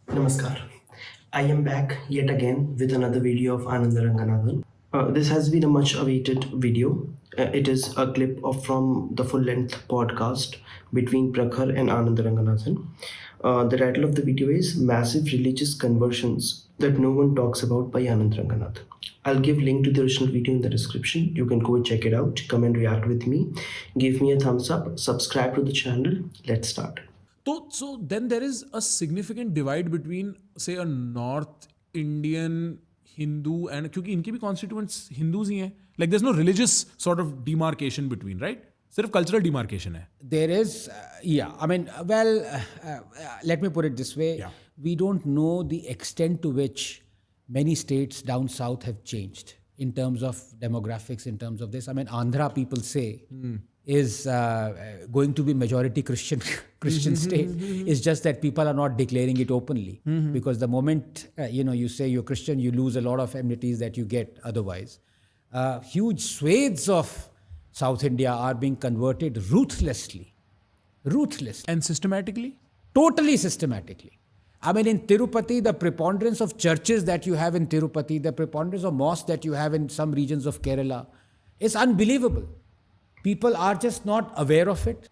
Namaskar. I am back yet again with another video of Anand Ranganathan. This has been a much awaited video. It is a clip from the full length podcast between Prakhar and Anand Ranganathan. The title of the video is Massive Religious Conversions That No One Talks About by Anand Ranganathan. I'll give link to the original video in the description. You can go and check it out, come and react with me, give me a thumbs up, subscribe to the channel. Let's start. So then there is a significant divide between, say, a North Indian Hindu and क्योंकि इनके भी constituents Hindus ही हैं. Like there's no religious sort of demarcation between, right? सिर्फ cultural demarcation है. There is, let me put it this way. Yeah. We don't know the extent to which many states down south have changed in terms of demographics, in terms of this. I mean, Andhra, people say, is going to be majority Christian state. It's just that people are not declaring it openly. Because the moment, you say you're Christian, you lose a lot of amenities that you get otherwise. Huge swathes of South India are being converted ruthlessly. And systematically? Totally systematically. I mean, in Tirupati, the preponderance of churches that you have in Tirupati, the preponderance of mosques that you have in some regions of Kerala is unbelievable. People are just not aware of it.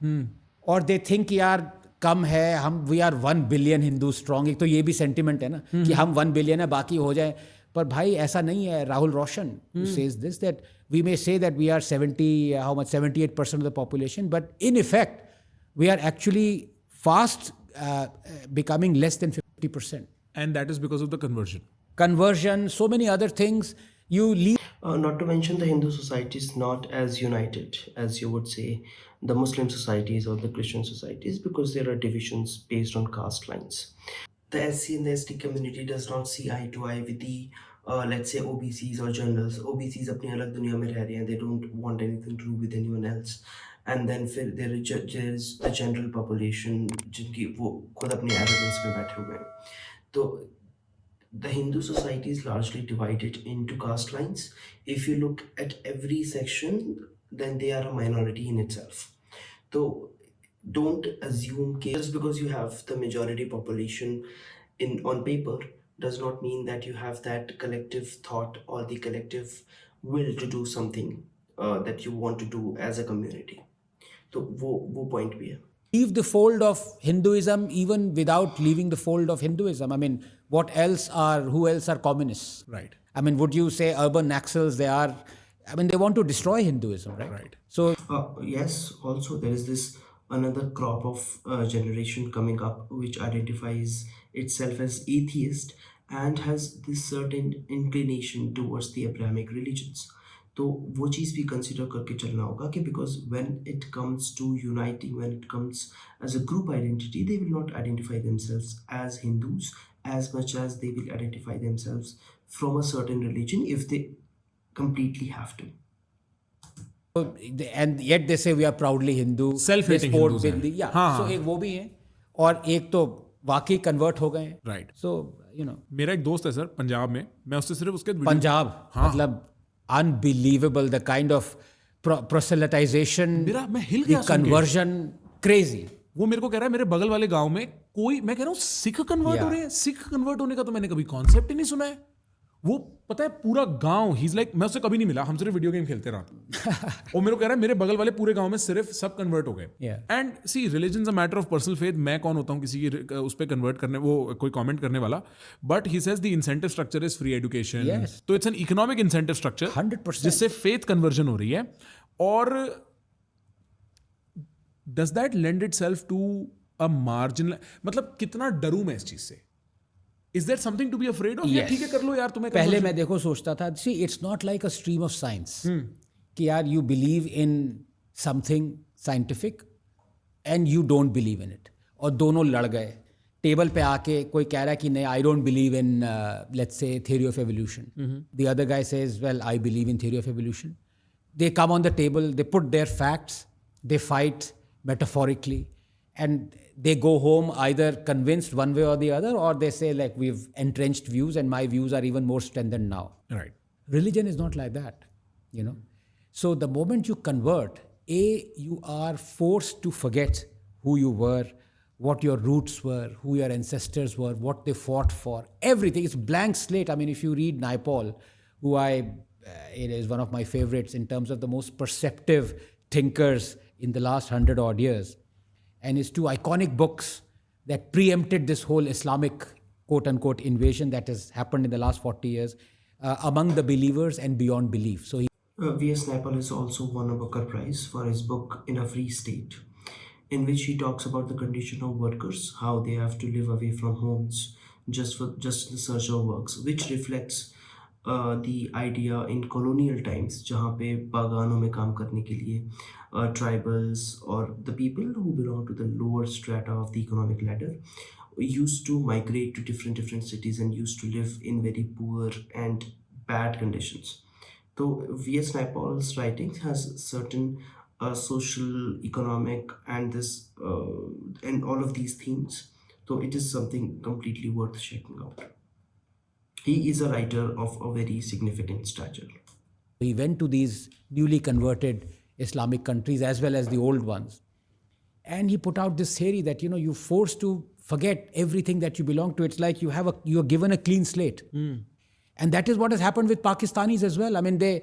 Or they think, यार कम है, we are 1 billion Hindus strong. एक तो ये भी sentiment है ना कि हम 1 billion है, बाकी हो जाए. पर भाई ऐसा नहीं है. Rahul Roshan who says this, that we may say that we are 78% of the population, but in effect, we are actually fast becoming less than 50%. And that is because of the Conversion, so many other things. You leave. Not to mention the Hindu society is not as united as you would say the Muslim societies or the Christian societies, because there are divisions based on caste lines. The SC and the ST community does not see eye to eye with the let's say OBCs or generals. OBCs अपनी अलग दुनिया में रह रहे हैं. They don't want anything to do with anyone else. And then फिर there is the general population जिनकी वो खुद अपनी arrogance में बैठे हुए हैं. तो the Hindu society is largely divided into caste lines. If you look at every section, then they are a minority in itself. So don't assume that just because you have the majority population on paper does not mean that you have that collective thought or the collective will to do something that you want to do as a community. So वो point भी है. Leave the fold of Hinduism even without leaving the fold of Hinduism. I mean, who else are communists? Right. I mean, would you say urban naxals, they want to destroy Hinduism, right? Right. So, Yes, also there is this another crop of generation coming up which identifies itself as atheist and has this certain inclination towards the Abrahamic religions. तो वो चीज़ भी consider करके चलना होगा कि because when it comes to uniting, when it comes as a group identity, they will not identify themselves as Hindus as much as they will identify themselves from a certain religion if they completely have to. and yet they say we are proudly Hindu. Self-hating They sport Hindus with हैं. the- yeah. हाँ. So एक वो भी है और एक तो वाकई कन्वर्ट हो गए हैं. Right. So, मेरा एक दोस्त है सर पंजाब में, मैं उससे सिर्फ उसके पंजाब मतलब unbelievable, the kind of proselytization, मैं हिल गया the सुन के. conversion, crazy. वो मेरे को कह रहा है मेरे बगल वाले गांव में कोई, मैं कह रहा हूँ सिख कन्वर्ट हो Yeah. रहे हैं. सिख कन्वर्ट होने का तो मैंने कभी कॉन्सेप्ट ही नहीं सुना है. वो पता है पूरा गांव, ही इज लाइक, मैं उससे कभी नहीं मिला, हम सिर्फ वीडियो गेम खेलते रहते. और मेरे को कह रहा है मेरे बगल वाले पूरे गांव में सिर्फ सब कन्वर्ट हो गए. Yeah. And see religion is a matter of personal faith. मैं कौन होता हूँ किसी की उस पर कन्वर्ट करने, वो कोई कमेंट करने वाला. But he says the incentive structure is free education. Yes. तो it's an economic incentive structure 100%. जिससे फेथ कन्वर्जन हो रही है. और does that lend itself to a marginal, मतलब कितना डरूं मैं इस चीज से. Is that something to be afraid of? Yes. ठीक है कर लो यार, तुम्हें पहले मैं देखो सोचता था, see it's not like a stream of science कि यार you believe in something scientific and you don't believe in it, और दोनों लड़ गए टेबल पे आके. कोई कह रहा है कि नहीं, I don't believe in let's say theory of evolution. The other guy says well I believe in theory of evolution. They come on the table, they put their facts, they fight metaphorically, and they go home either convinced one way or the other, or they say like we've entrenched views and my views are even more strengthened now. Right. Religion is not like that, So the moment you convert, you are forced to forget who you were, what your roots were, who your ancestors were, what they fought for, everything. It's blank slate. I mean, if you read Naipaul, who it is one of my favorites in terms of the most perceptive thinkers in the last 100 odd years, and his two iconic books that preempted this whole Islamic quote unquote invasion that has happened in the last 40 years, Among the Believers and Beyond Belief. So V.S. Naipaul has also won a Booker Prize for his book In a Free State, in which he talks about the condition of workers, how they have to live away from homes just in the search of works, which reflects the idea in colonial times, जहाँ पे बागानों में काम करने के लिए tribals or the people who belong to the lower strata of the economic ladder used to migrate to different cities and used to live in very poor and bad conditions. So V.S. Naipaul's writings has certain social, economic, and this and all of these themes. So it is something completely worth checking out. He is a writer of a very significant stature. he went to these newly converted Islamic countries as well as the old ones. And he put out this theory that, you're forced to forget everything that you belong to. It's like you're given a clean slate. And that is what has happened with Pakistanis as well. I mean, they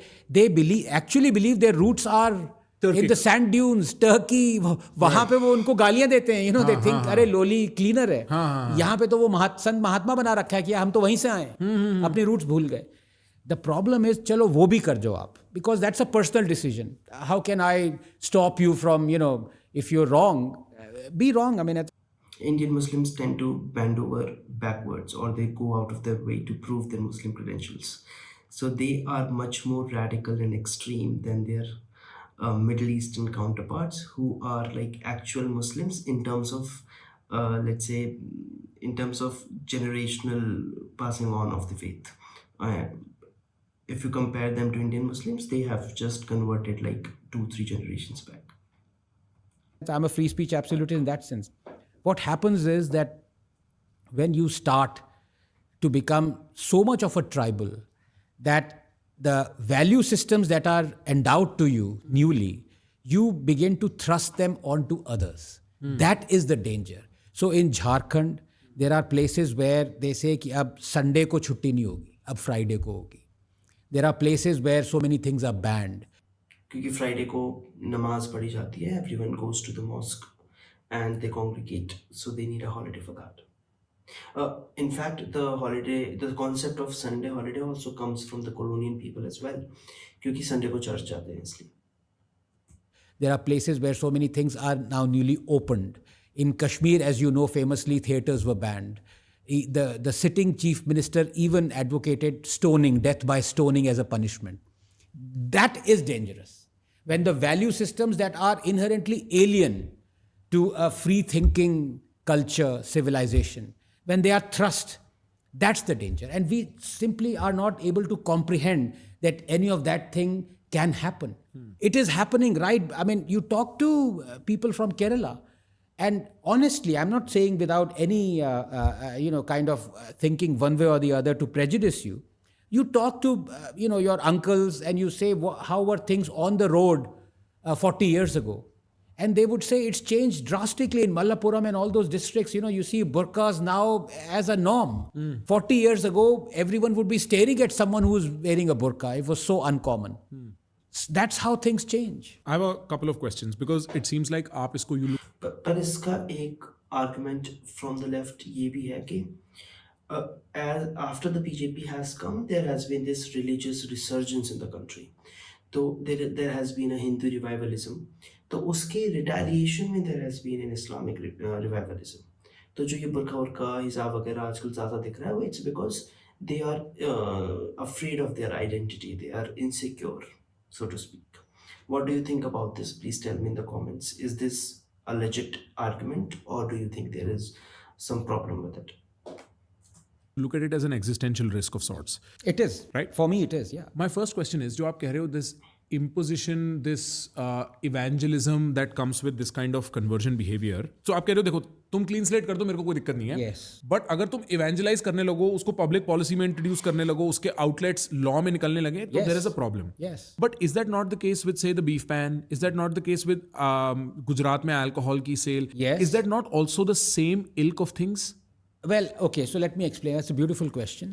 actually believe their roots are in the sand dunes, Turkey. वहां पे वो उनको गालियां देते हैं. They think अरे lolly cleaner है. यहाँ पे तो वो संत महात्मा बना रखा है कि हम तो वहीं से आए, अपने रूट्स भूल गए. The problem is, चलो वो भी कर जाओ आप, because that's a personal decision. How can I stop you from, if you're wrong, be wrong. I mean, Indian Muslims tend to bend over backwards or they go out of their way to prove their Muslim credentials. So they are much more radical and extreme than their Middle Eastern counterparts who are like actual Muslims in terms of, let's say, in terms of generational passing on of the faith. If you compare them to Indian Muslims, they have just converted like 2-3 generations back. I'm a free speech absolutist in that sense. What happens is that when you start to become so much of a tribal that the value systems that are endowed to you newly, you begin to thrust them onto others. That is the danger. So in Jharkhand, there are places where they say कि अब Sunday को छुट्टी नहीं होगी, अब Friday को होगी. There are places where so many things are banned. क्योंकि फ्राइडे को नमाज पढ़ी जाती है, everyone goes to the mosque and they congregate, so they need a holiday for that. In fact, the concept of Sunday holiday also comes from the colonial people as well, क्योंकि Sunday को church जाते हैं इसलिए. There are places where so many things are now newly opened. In Kashmir, as you know, famously theatres were banned. The sitting chief minister even advocated stoning, death by stoning as a punishment. That is dangerous. When the value systems that are inherently alien to a free-thinking culture, civilization, when they are thrust, that's the danger. And we simply are not able to comprehend that any of that thing can happen. It is happening, right? I mean, you talk to people from Kerala, and honestly, I'm not saying without any, kind of thinking one way or the other to prejudice you. You talk to, your uncles and you say, how were things on the road 40 years ago? And they would say it's changed drastically in Mallapuram and all those districts. You see burqas now as a norm. 40 years ago, everyone would be staring at someone who's wearing a burqa. It was so uncommon. That's how things change. I have a couple of questions because it seems like आप इसको you look पर इसका एक argument from the left ये भी है कि as after the BJP has come, there has been this religious resurgence in the country. So there has been a Hindu revivalism. तो उसके retaliation में there has been an Islamic revivalism. तो जो ये बुर्का वर्का हिजाब वगैरह आजकल ज़्यादा दिख रहा है, it's because they are afraid of their identity. They are insecure, so to speak. What do you think about this? Please tell me in the comments. Is this a legit argument or do you think there is some problem with it? look at it as an existential risk of sorts. It is. Right? For me, it is, yeah. My first question is, जो आप कह रहे हो, this imposition, this evangelism that comes with this kind of conversion behavior. So आप कह रहे हो देखो तुम क्लीन स्लेट कर दो, मेरे को कोई दिक्कत नहीं है. Yes. बट अगर तुम इवेंजलाइज करने लगो, उसको पब्लिक पॉलिसी में इंट्रोड्यूस करने लगो, उसके आउटलेट्स लॉ में निकलने लगे, तो Yes. There is a problem. Yes. But is that not the case with say the beef ban? Is that not the case with Gujarat में अल्कोहल की sale? Yes. Is that not also the same ilk of things? Well, okay, so let me explain. That's a beautiful question.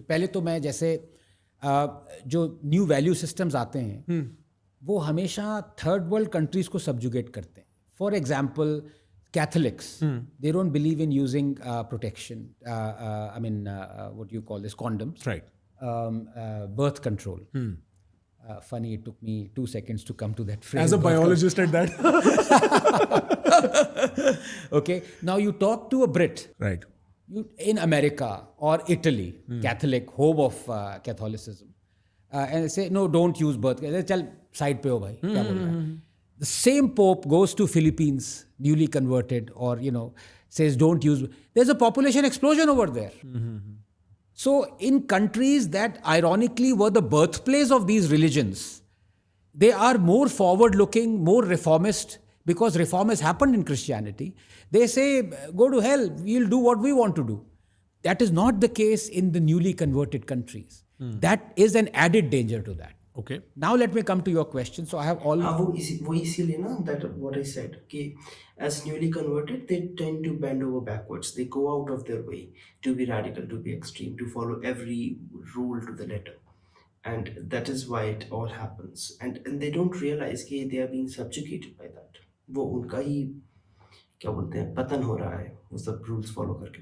पहले तो मैं जैसे जो new value systems आते हैं वो हमेशा थर्ड वर्ल्ड कंट्रीज को सब्जुगेट करते हैं. For example Catholics, they don't believe in using protection, I mean what you call this, condoms, right. birth control. Funny, it took me 2 seconds to come to that phrase. As a biologist at that. Okay, now you talk to a Brit. Right. In America or Italy, Catholic, home of Catholicism, and say no, don't use birth. चल side पे हो भाई, क्या बोल रहा है? The same Pope goes to Philippines, newly converted, or says don't use. There's a population explosion over there. So in countries that ironically were the birthplace of these religions, they are more forward-looking, more reformist, because reform has happened in Christianity. They say, go to hell, we'll do what we want to do. That is not the case in the newly converted countries. That is an added danger to that. Okay. Now let me come to your question. So I have all... वो इसीलिए ना, that what I said, कि as newly converted, they tend to bend over backwards. They go out of their way to be radical, to be extreme, to follow every rule to the letter. And that is why it all happens. And they don't realize कि they are being subjugated by that. वो उनका ही क्या बोलते हैं, पतन हो रहा है वो सब rules follow करके.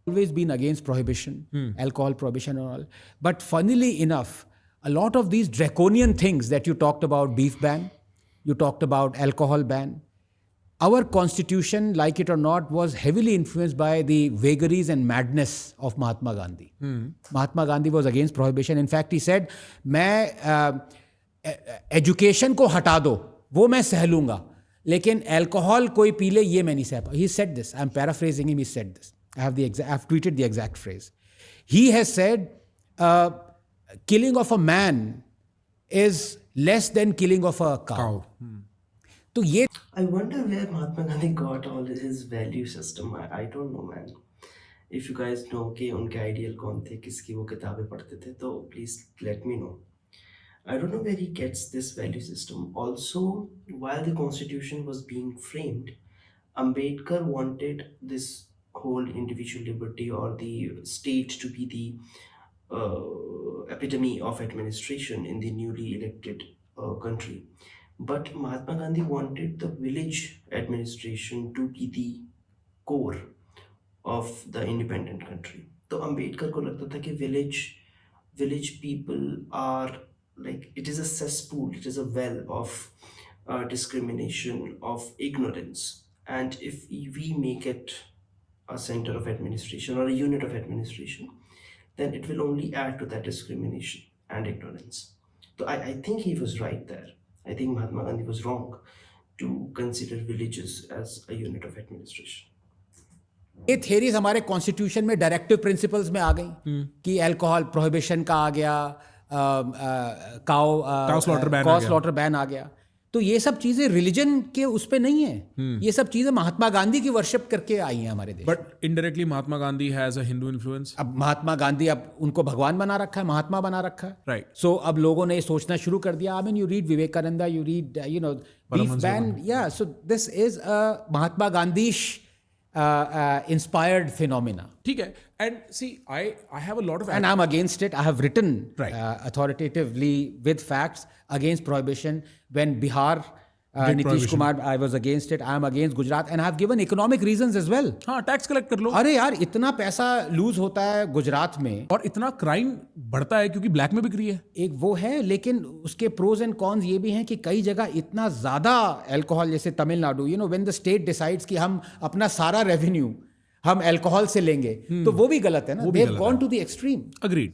always been against prohibition, alcohol prohibition and all. But funnily enough, a lot of these draconian things that you talked about, beef ban, you talked about alcohol ban, our constitution, like it or not, was heavily influenced by the vagaries and madness of Mahatma Gandhi. Mahatma Gandhi was against prohibition. In fact, he said, मैं education को हटा दो, वो मैं सह लूँगा, लेकिन alcohol कोई पी ले ये मैं नहीं सह पाऊँ. He said this. I'm paraphrasing him. He said this. I've tweeted the exact phrase. He has said, killing of a man is less than killing of a cow. तो ये I wonder where Mahatma Gandhi got all his value system. I don't know, man. If you guys know कि उनके ideal कौन थे, किसकी वो किताबें पढ़ते थे, तो please let me know. I don't know where he gets this value system. Also, while the constitution was being framed, Ambedkar wanted this whole individual liberty or the state to be the epitome of administration in the newly elected country. But Mahatma Gandhi wanted the village administration to be the core of the independent country. तो अम्बेडकर को लगता था कि village people are like, it is a cesspool, it is a well of discrimination, of ignorance, and if we make it a center of administration or a unit of administration, then it will only add to that discrimination and ignorance. So I think he was right there. I think Mahatma Gandhi was wrong to consider villages as a unit of administration. ये theories हमारे constitution में directive principles में आ गई कि alcohol prohibition का आ गया, cow slaughter ban आ गया. तो ये सब चीजें रिलीजन के उस पे नहीं है. ये सब चीजें महात्मा गांधी की वर्शिप करके आई हैं हमारे देश. But indirectly Mahatma Gandhi has a Hindu influence. अब महात्मा गांधी, अब उनको भगवान बना रखा है, महात्मा बना रखा है. राइट. सो अब लोगों ने ये सोचना शुरू कर दिया. I mean you read Vivekananda, you read beef ban. Yeah so this is a Mahatma Gandhi inspired phenomena. ठीक है. And see, I have a lot of... And I'm against it. I have written right. Authoritatively with facts against prohibition. When Bihar, Nitish Kumar, I was against it. I am against Gujarat. And I have given economic reasons as well. हाँ, tax collect कर लो. अरे यार, इतना पैसा loose होता है गुजरात में और इतना क्राइम बढ़ता है क्योंकि ब्लैक में बिक रही है. एक वो है, लेकिन उसके प्रोज एंड कॉन्स ये भी हैं कि कई जगह इतना ज्यादा अल्कोहल, जैसे Tamil Nadu, when the state decides कि हम अपना सारा रेवेन्यू हम अल्कोहल से लेंगे, तो वो भी गलत है ना. They have gone to the extreme. Agreed.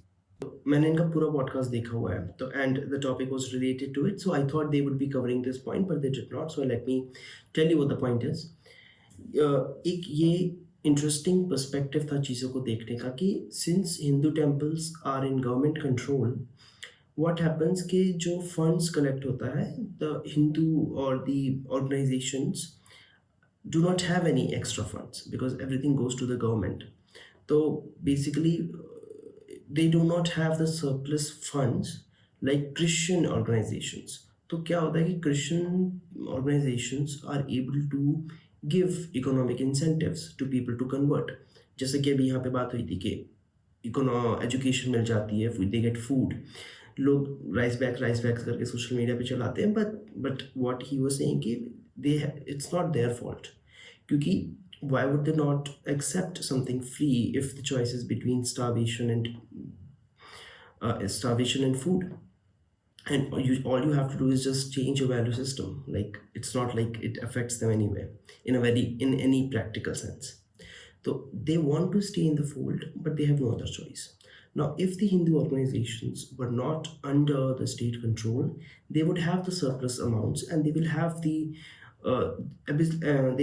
मैंने इनका पूरा पॉडकास्ट देखा हुआ है, तो and the topic was related to it, so I thought they would be covering this point, but they did not. So let me tell you what the point is. एक ये interesting perspective था चीज़ों को देखने का कि since Hindu temples are in government control, what happens कि जो funds collect होता है, the Hindu or the organizations do not have any extra funds because everything goes to the government. So basically, they do not have the surplus funds like Christian organizations. तो क्या होता है कि Christian organizations are able to give economic incentives to people to convert. जैसे कि अभी यहाँ पे बात हुई थी कि एजुकेशन मिल जाती है, दे गेट फूड, लोग राइस बैग्स करके सोशल मीडिया पे चलाते हैं, but what he was saying कि दे इट्स नॉट देयर फॉल्ट, क्योंकि why would they not accept something free if the choice is between starvation and food? And all you have to do is just change your value system. Like, it's not like it affects them anyway in any practical sense. So they want to stay in the fold, but they have no other choice. Now, if the Hindu organizations were not under the state control, they would have the surplus amounts, and uh, they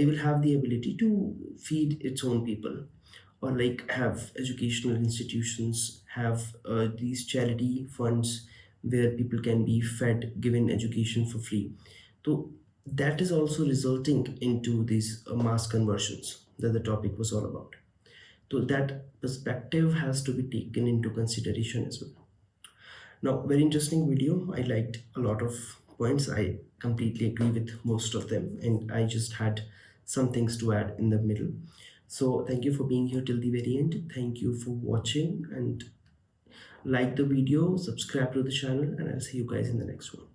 will have the ability to feed its own people, or like have educational institutions, have these charity funds where people can be fed, given education for free. So that is also resulting into these mass conversions that the topic was all about. So that perspective has to be taken into consideration as well. Now, very interesting video. I liked a lot of points. I completely agree with most of them, and I just had some things to add in the middle. So, thank you for being here till the very end. Thank you for watching, and like the video, subscribe to the channel, and I'll see you guys in the next one.